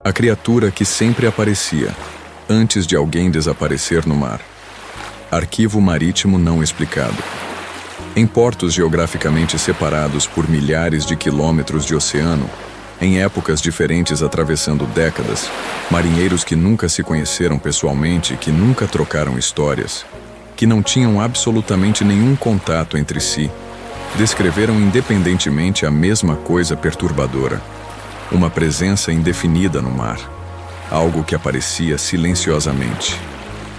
A criatura que sempre aparecia, antes de alguém desaparecer no mar. Arquivo marítimo não explicado. Em portos geograficamente separados por milhares de quilômetros de oceano, em épocas diferentes atravessando décadas, marinheiros que nunca se conheceram pessoalmente, que nunca trocaram histórias, que não tinham absolutamente nenhum contato entre si, descreveram independentemente a mesma coisa perturbadora. Uma presença indefinida no mar. Algo que aparecia silenciosamente.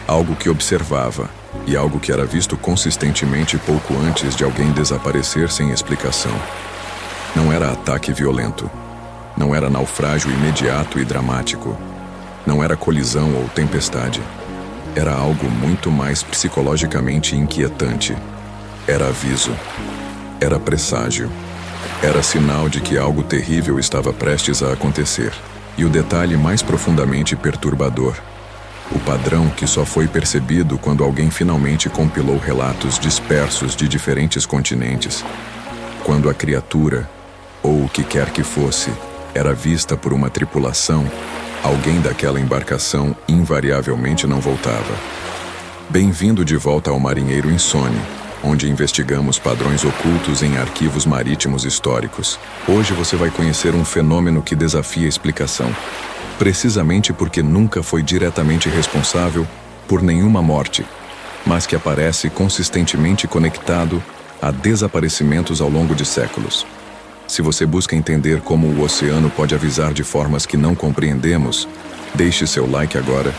Algo que observava, e algo que era visto consistentemente pouco antes de alguém desaparecer sem explicação. Não era ataque violento. Não era naufrágio imediato e dramático. Não era colisão ou tempestade. Era algo muito mais psicologicamente inquietante. Era aviso. Era presságio. Era sinal de que algo terrível estava prestes a acontecer. E o detalhe mais profundamente perturbador: o padrão que só foi percebido quando alguém finalmente compilou relatos dispersos de diferentes continentes. Quando a criatura, ou o que quer que fosse, era vista por uma tripulação, alguém daquela embarcação invariavelmente não voltava. Bem-vindo de volta ao Marinheiro Insone, onde investigamos padrões ocultos em arquivos marítimos históricos. Hoje você vai conhecer um fenômeno que desafia a explicação, precisamente porque nunca foi diretamente responsável por nenhuma morte, mas que aparece consistentemente conectado a desaparecimentos ao longo de séculos. Se você busca entender como o oceano pode avisar de formas que não compreendemos, deixe seu like agora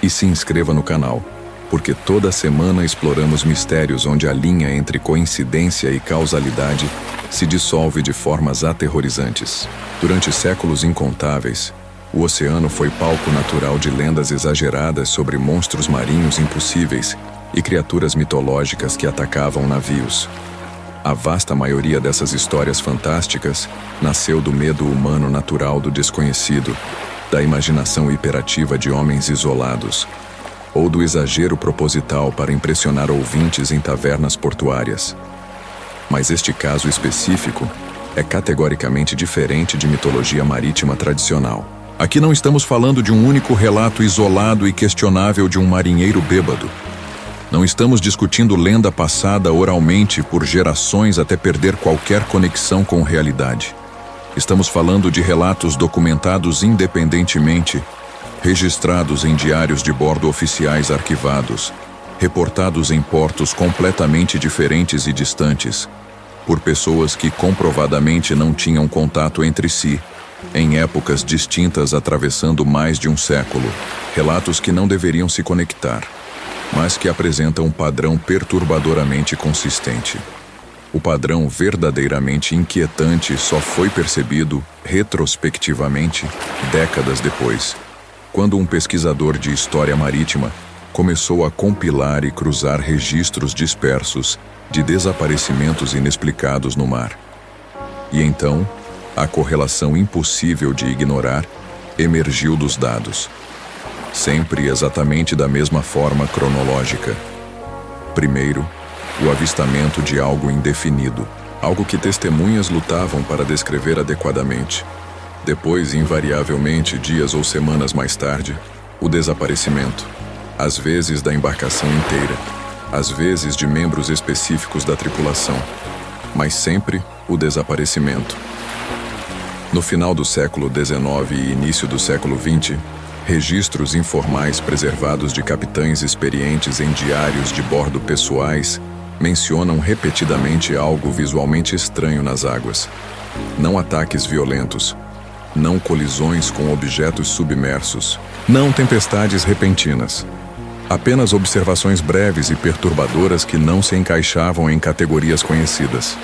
e se inscreva no canal, porque toda semana exploramos mistérios onde a linha entre coincidência e causalidade se dissolve de formas aterrorizantes. Durante séculos incontáveis, o oceano foi palco natural de lendas exageradas sobre monstros marinhos impossíveis e criaturas mitológicas que atacavam navios. A vasta maioria dessas histórias fantásticas nasceu do medo humano natural do desconhecido, da imaginação hiperativa de homens isolados, ou do exagero proposital para impressionar ouvintes em tavernas portuárias. Mas este caso específico é categoricamente diferente de mitologia marítima tradicional. Aqui não estamos falando de um único relato isolado e questionável de um marinheiro bêbado. Não estamos discutindo lenda passada oralmente por gerações até perder qualquer conexão com realidade. Estamos falando de relatos documentados independentemente, registrados em diários de bordo oficiais arquivados, reportados em portos completamente diferentes e distantes, por pessoas que comprovadamente não tinham contato entre si, em épocas distintas atravessando mais de um século, relatos que não deveriam se conectar, mas que apresentam um padrão perturbadoramente consistente. O padrão verdadeiramente inquietante só foi percebido, retrospectivamente, décadas depois, quando um pesquisador de história marítima começou a compilar e cruzar registros dispersos de desaparecimentos inexplicados no mar. E então, a correlação impossível de ignorar emergiu dos dados, sempre exatamente da mesma forma cronológica. Primeiro, o avistamento de algo indefinido, algo que testemunhas lutavam para descrever adequadamente. Depois, invariavelmente, dias ou semanas mais tarde, o desaparecimento, às vezes da embarcação inteira, às vezes de membros específicos da tripulação, mas sempre o desaparecimento. No final do século XIX e início do século XX, registros informais preservados de capitães experientes em diários de bordo pessoais mencionam repetidamente algo visualmente estranho nas águas. Não ataques violentos, não colisões com objetos submersos, não tempestades repentinas. Apenas observações breves e perturbadoras que não se encaixavam em categorias conhecidas.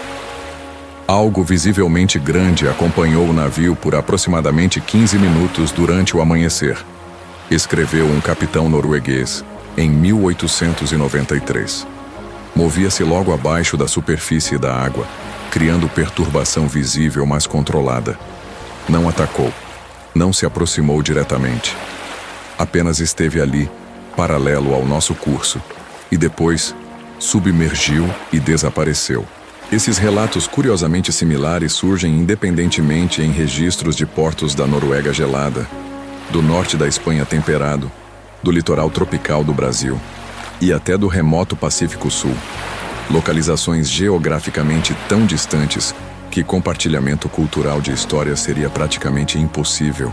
Algo visivelmente grande acompanhou o navio por aproximadamente 15 minutos durante o amanhecer, escreveu um capitão norueguês em 1893. Movia-se logo abaixo da superfície da água, criando perturbação visível mas controlada. Não atacou, não se aproximou diretamente. Apenas esteve ali, paralelo ao nosso curso, e depois submergiu e desapareceu. Esses relatos curiosamente similares surgem independentemente em registros de portos da Noruega gelada, do norte da Espanha temperado, do litoral tropical do Brasil e até do remoto Pacífico Sul. Localizações geograficamente tão distantes que compartilhamento cultural de histórias seria praticamente impossível,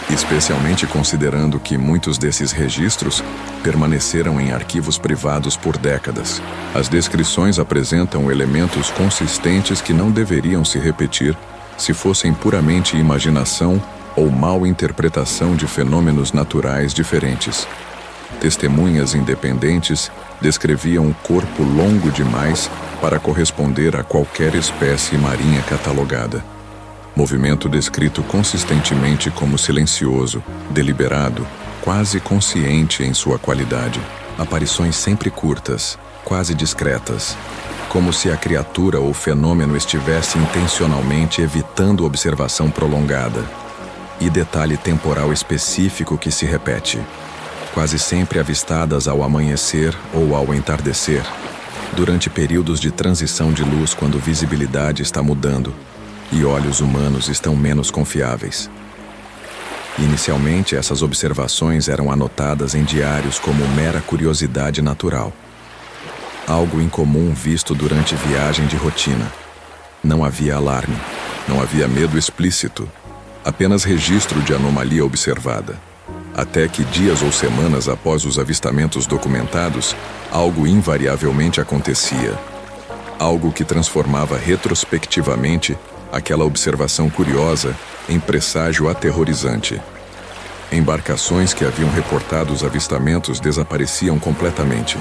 especialmente considerando que muitos desses registros permaneceram em arquivos privados por décadas. As descrições apresentam elementos consistentes que não deveriam se repetir se fossem puramente imaginação ou mal interpretação de fenômenos naturais diferentes. Testemunhas independentes descreviam um corpo longo demais para corresponder a qualquer espécie marinha catalogada. Movimento descrito consistentemente como silencioso, deliberado, quase consciente em sua qualidade. Aparições sempre curtas, quase discretas, como se a criatura ou fenômeno estivesse intencionalmente evitando observação prolongada. E detalhe temporal específico que se repete, quase sempre avistadas ao amanhecer ou ao entardecer, durante períodos de transição de luz quando visibilidade está mudando e olhos humanos estão menos confiáveis. Inicialmente, essas observações eram anotadas em diários como mera curiosidade natural, algo incomum visto durante viagem de rotina. Não havia alarme, não havia medo explícito, apenas registro de anomalia observada. Até que dias ou semanas após os avistamentos documentados, algo invariavelmente acontecia. Algo que transformava retrospectivamente aquela observação curiosa em presságio aterrorizante. Embarcações que haviam reportado os avistamentos desapareciam completamente.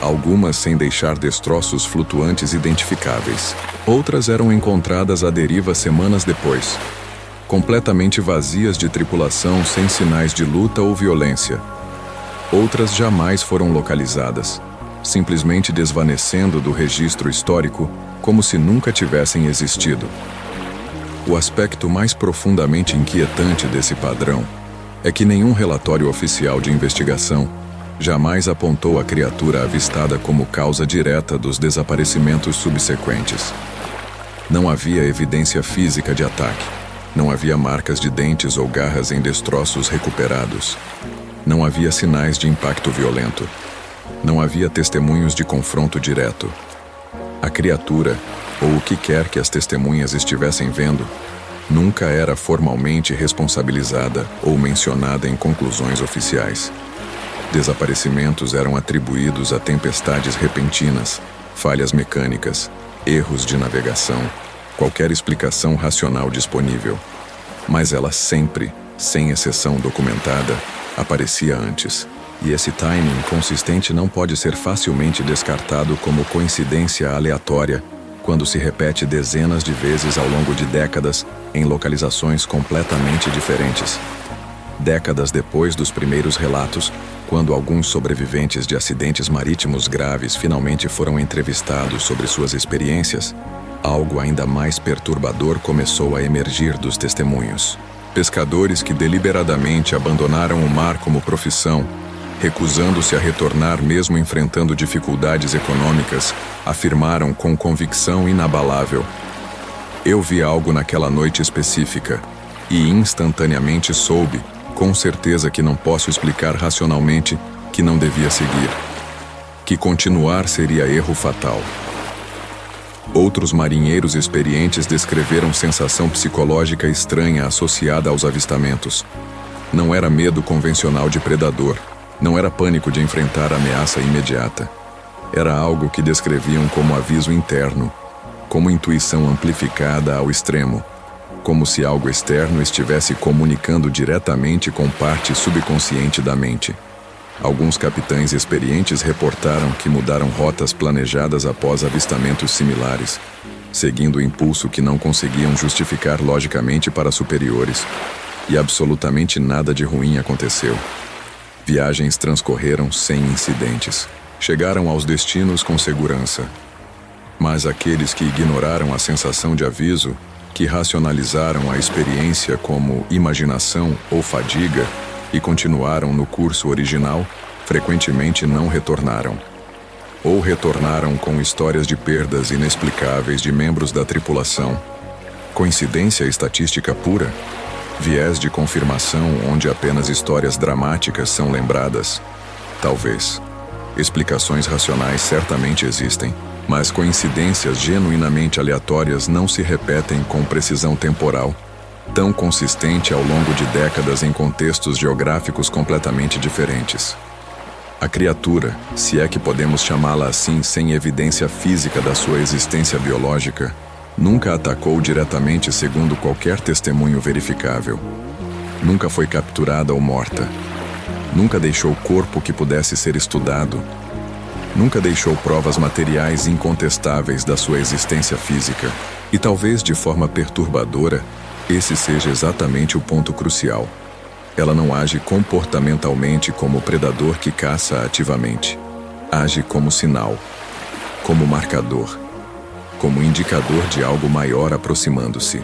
Algumas sem deixar destroços flutuantes identificáveis. Outras eram encontradas à deriva semanas depois, completamente vazias de tripulação sem sinais de luta ou violência. Outras jamais foram localizadas, simplesmente desvanecendo do registro histórico como se nunca tivessem existido. O aspecto mais profundamente inquietante desse padrão é que nenhum relatório oficial de investigação jamais apontou a criatura avistada como causa direta dos desaparecimentos subsequentes. Não havia evidência física de ataque. Não havia marcas de dentes ou garras em destroços recuperados. Não havia sinais de impacto violento. Não havia testemunhos de confronto direto. A criatura, ou o que quer que as testemunhas estivessem vendo, nunca era formalmente responsabilizada ou mencionada em conclusões oficiais. Desaparecimentos eram atribuídos a tempestades repentinas, falhas mecânicas, erros de navegação, qualquer explicação racional disponível. Mas ela sempre, sem exceção documentada, aparecia antes. E esse timing consistente não pode ser facilmente descartado como coincidência aleatória quando se repete dezenas de vezes ao longo de décadas em localizações completamente diferentes. Décadas depois dos primeiros relatos, quando alguns sobreviventes de acidentes marítimos graves finalmente foram entrevistados sobre suas experiências, algo ainda mais perturbador começou a emergir dos testemunhos. Pescadores que deliberadamente abandonaram o mar como profissão, recusando-se a retornar mesmo enfrentando dificuldades econômicas, afirmaram com convicção inabalável: "Eu vi algo naquela noite específica e instantaneamente soube, com certeza que não posso explicar racionalmente, que não devia seguir. Que continuar seria erro fatal." Outros marinheiros experientes descreveram sensação psicológica estranha associada aos avistamentos. Não era medo convencional de predador, não era pânico de enfrentar ameaça imediata. Era algo que descreviam como aviso interno, como intuição amplificada ao extremo, como se algo externo estivesse comunicando diretamente com parte subconsciente da mente. Alguns capitães experientes reportaram que mudaram rotas planejadas após avistamentos similares, seguindo o impulso que não conseguiam justificar logicamente para superiores, e absolutamente nada de ruim aconteceu. Viagens transcorreram sem incidentes. Chegaram aos destinos com segurança. Mas aqueles que ignoraram a sensação de aviso, que racionalizaram a experiência como imaginação ou fadiga e continuaram no curso original, frequentemente não retornaram. Ou retornaram com histórias de perdas inexplicáveis de membros da tripulação. Coincidência estatística pura? Viés de confirmação onde apenas histórias dramáticas são lembradas? Talvez. Explicações racionais certamente existem, mas coincidências genuinamente aleatórias não se repetem com precisão temporal, tão consistente ao longo de décadas em contextos geográficos completamente diferentes. A criatura, se é que podemos chamá-la assim sem evidência física da sua existência biológica, nunca atacou diretamente segundo qualquer testemunho verificável. Nunca foi capturada ou morta. Nunca deixou corpo que pudesse ser estudado. Nunca deixou provas materiais incontestáveis da sua existência física. E talvez de forma perturbadora, esse seja exatamente o ponto crucial. Ela não age comportamentalmente como o predador que caça ativamente. Age como sinal, como marcador, como indicador de algo maior aproximando-se.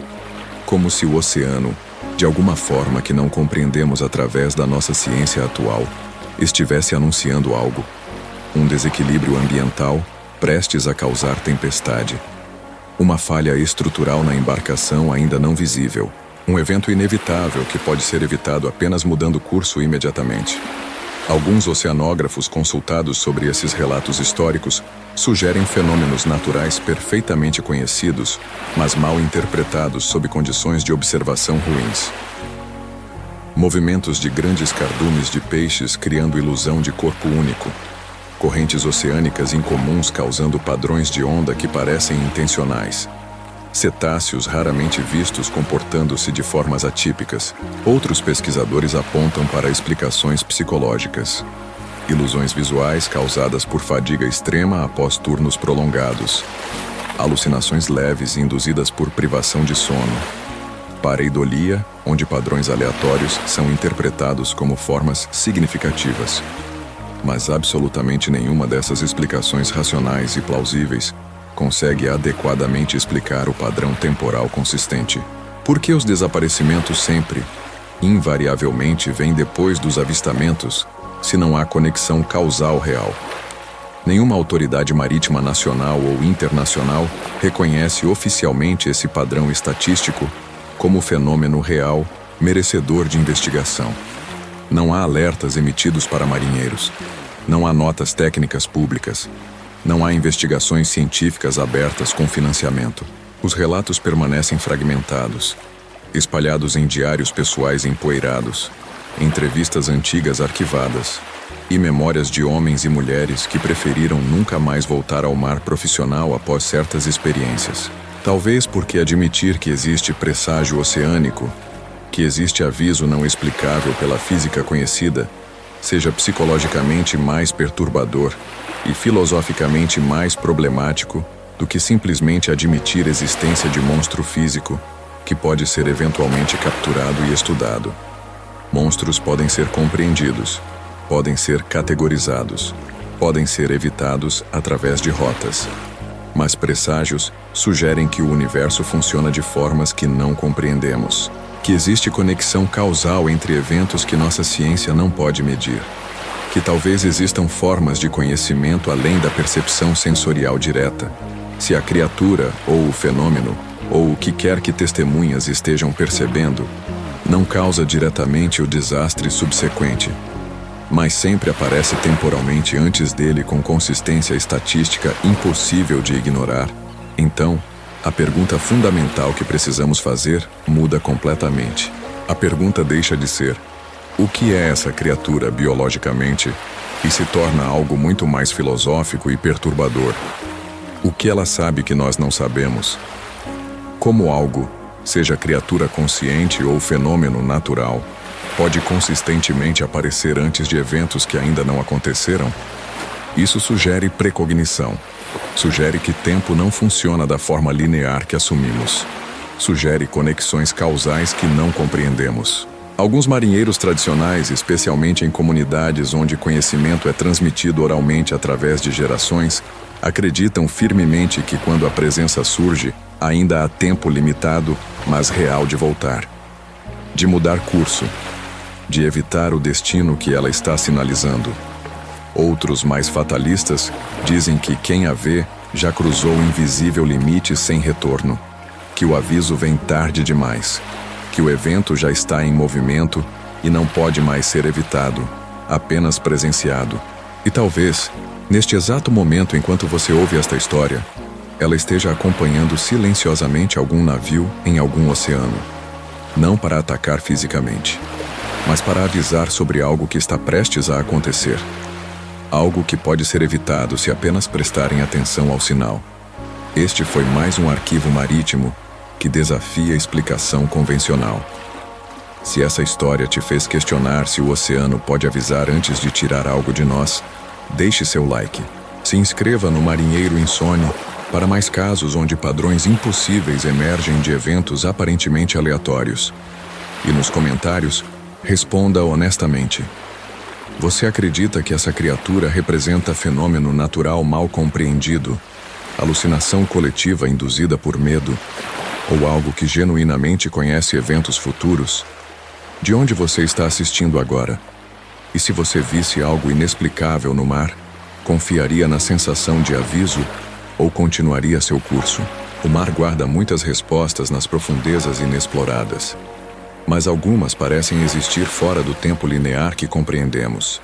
Como se o oceano, de alguma forma que não compreendemos através da nossa ciência atual, estivesse anunciando algo. Um desequilíbrio ambiental prestes a causar tempestade. Uma falha estrutural na embarcação ainda não visível. Um evento inevitável que pode ser evitado apenas mudando curso imediatamente. Alguns oceanógrafos consultados sobre esses relatos históricos sugerem fenômenos naturais perfeitamente conhecidos, mas mal interpretados sob condições de observação ruins. Movimentos de grandes cardumes de peixes criando ilusão de corpo único. Correntes oceânicas incomuns causando padrões de onda que parecem intencionais. Cetáceos raramente vistos comportando-se de formas atípicas. Outros pesquisadores apontam para explicações psicológicas. Ilusões visuais causadas por fadiga extrema após turnos prolongados. Alucinações leves induzidas por privação de sono. Pareidolia, onde padrões aleatórios são interpretados como formas significativas. Mas absolutamente nenhuma dessas explicações racionais e plausíveis consegue adequadamente explicar o padrão temporal consistente. Por que os desaparecimentos sempre, invariavelmente, vêm depois dos avistamentos, se não há conexão causal real? Nenhuma autoridade marítima nacional ou internacional reconhece oficialmente esse padrão estatístico como fenômeno real, merecedor de investigação. Não há alertas emitidos para marinheiros. Não há notas técnicas públicas. Não há investigações científicas abertas com financiamento. Os relatos permanecem fragmentados, espalhados em diários pessoais empoeirados, entrevistas antigas arquivadas e memórias de homens e mulheres que preferiram nunca mais voltar ao mar profissional após certas experiências. Talvez porque admitir que existe presságio oceânico, que existe aviso não explicável pela física conhecida, seja psicologicamente mais perturbador e filosoficamente mais problemático do que simplesmente admitir a existência de monstro físico que pode ser eventualmente capturado e estudado. Monstros podem ser compreendidos, podem ser categorizados, podem ser evitados através de rotas. Mas presságios sugerem que o universo funciona de formas que não compreendemos, que existe conexão causal entre eventos que nossa ciência não pode medir, que talvez existam formas de conhecimento além da percepção sensorial direta. Se a criatura, ou o fenômeno, ou o que quer que testemunhas estejam percebendo, não causa diretamente o desastre subsequente, mas sempre aparece temporalmente antes dele com consistência estatística impossível de ignorar, então, a pergunta fundamental que precisamos fazer muda completamente. A pergunta deixa de ser: o que é essa criatura biologicamente? E se torna algo muito mais filosófico e perturbador. O que ela sabe que nós não sabemos? Como algo, seja criatura consciente ou fenômeno natural, pode consistentemente aparecer antes de eventos que ainda não aconteceram? Isso sugere precognição. Sugere que tempo não funciona da forma linear que assumimos. Sugere conexões causais que não compreendemos. Alguns marinheiros tradicionais, especialmente em comunidades onde conhecimento é transmitido oralmente através de gerações, acreditam firmemente que quando a presença surge, ainda há tempo limitado, mas real de voltar. De mudar curso. De evitar o destino que ela está sinalizando. Outros, mais fatalistas, dizem que quem a vê já cruzou o invisível limite sem retorno, que o aviso vem tarde demais, que o evento já está em movimento e não pode mais ser evitado, apenas presenciado. E talvez, neste exato momento enquanto você ouve esta história, ela esteja acompanhando silenciosamente algum navio em algum oceano. Não para atacar fisicamente, mas para avisar sobre algo que está prestes a acontecer. Algo que pode ser evitado se apenas prestarem atenção ao sinal. Este foi mais um arquivo marítimo que desafia a explicação convencional. Se essa história te fez questionar se o oceano pode avisar antes de tirar algo de nós, deixe seu like. Se inscreva no Marinheiro Insone para mais casos onde padrões impossíveis emergem de eventos aparentemente aleatórios. E nos comentários, responda honestamente. Você acredita que essa criatura representa fenômeno natural mal compreendido, alucinação coletiva induzida por medo, ou algo que genuinamente conhece eventos futuros? De onde você está assistindo agora? E se você visse algo inexplicável no mar, confiaria na sensação de aviso ou continuaria seu curso? O mar guarda muitas respostas nas profundezas inexploradas, mas algumas parecem existir fora do tempo linear que compreendemos.